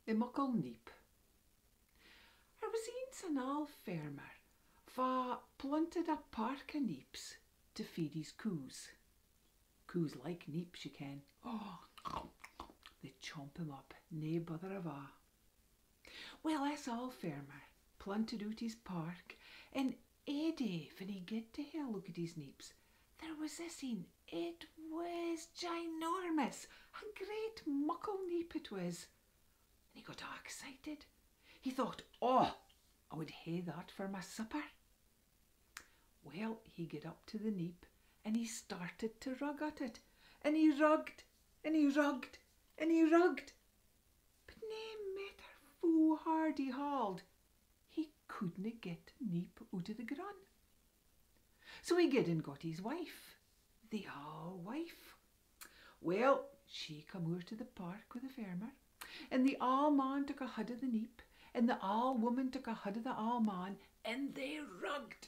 the Muckle Neep. Was eens an old farmer va planted a park of neeps to feed his coos. Coos like neeps, you ken. Oh, they chomp him up, nae bother of a. Well, this old farmer planted out his park, and ae day when he get to have a look at his neeps, there was this in. It was ginormous, a great Muckle Neep it was. And he got all excited. He thought, oh, I would hae that for my supper. Well, he get up to the neep and he started to rug at it. And he rugged, and he rugged, and he rugged. But nae matter foo hard he hauled, he couldna get the neep out of the grun. So he get and got his wife, the old wife. Well, she come over to the park with the farmer, and the old man took a hod of the neep, and the old woman took a hod of the old man, and they rugged,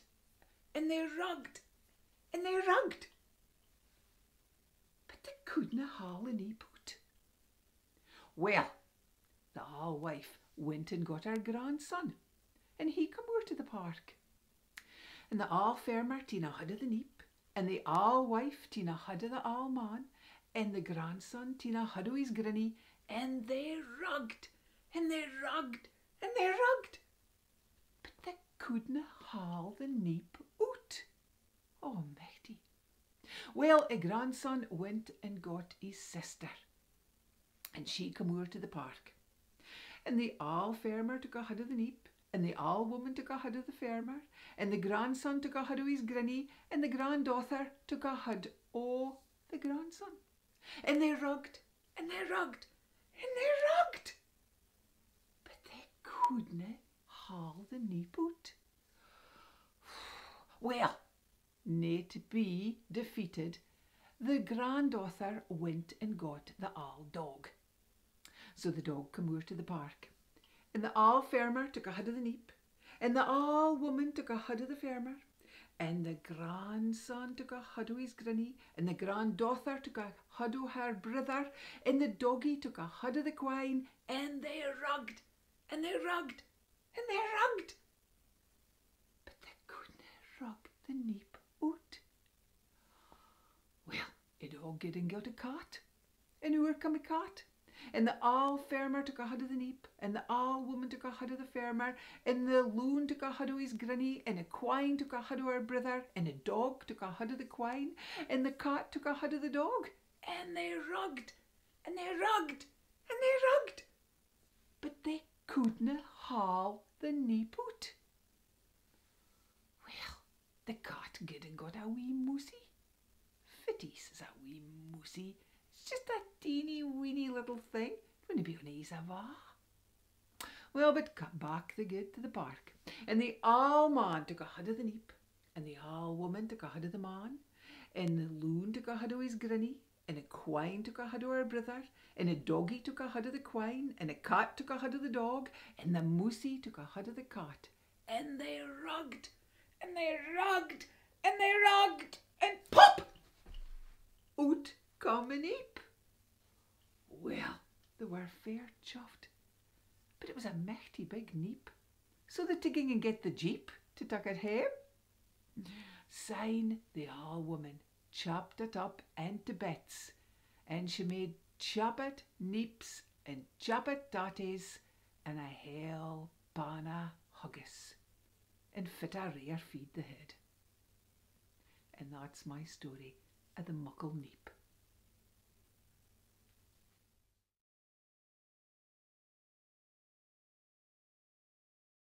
and they rugged, and they rugged. But they couldna haul the neep out. Well, the old wife went and got her grandson, and he come over to the park. And the old farmer tina hod of the neep, and the old wife tina hod of the old man, and the grandson tina hod of his granny, and they rugged, and they rugged, and they rugged. But they couldna haul the neep out. Oh, mighty. Well, a grandson went and got his sister, and she come over to the park. And the old farmer took a hod of the neep, and the old woman took a hod of the farmer, and the grandson took a hod of his granny, and the granddaughter took a hod o' the grandson. And they rugged, and they rugged, and they rugged. But they couldna haul the neep out. Well, nae to be defeated, the granddaughter went and got the old dog. So the dog come over to the park, and the old farmer took a hod of the neep, and the old woman took a hod of the farmer, and the grandson took a hod of his granny, and the granddaughter took a hod of her brother, and the doggy took a hod of the quine, and they rugged, and they rugged, and they rugged. But they couldna rug the neep out. Well, it all get and got a cart, and over come a cart. And the old farmer took a hod of the neep, and the old woman took a hod of the farmer, and the loon took a hod of his granny, and a quine took a hod of her brother, and a dog took a hod of the quine, and the cat took a hod of the dog, and they rugged, and they rugged, and they rugged. But they couldna haul the neep out. Well, the cat get and got a wee mousey. Fitty, says a wee mousey. It's just a teeny weeny little thing. It wouldn't be on ease of a. Well, but come back they get to the park, and the old man took a hod of the neep, and the old woman took a hod of the man, and the loon took a hod of his granny, and a quine took a hod of her brother, and a doggy took a hod of the quine, and a cat took a hod of the dog, and the mousey took a hod of the cat, and they rugged, and they rugged, and they rugged, and pop! Out come a neep. Well, they were fair chuffed, but it was a mighty big neep, so they ging and get the jeep to take it home. Syne the old woman chopped it up into bits, and she made chopped neeps and chopped tatties and a hale banna huggis, and fit a rare feed the head. And that's my story of the Muckle Neep.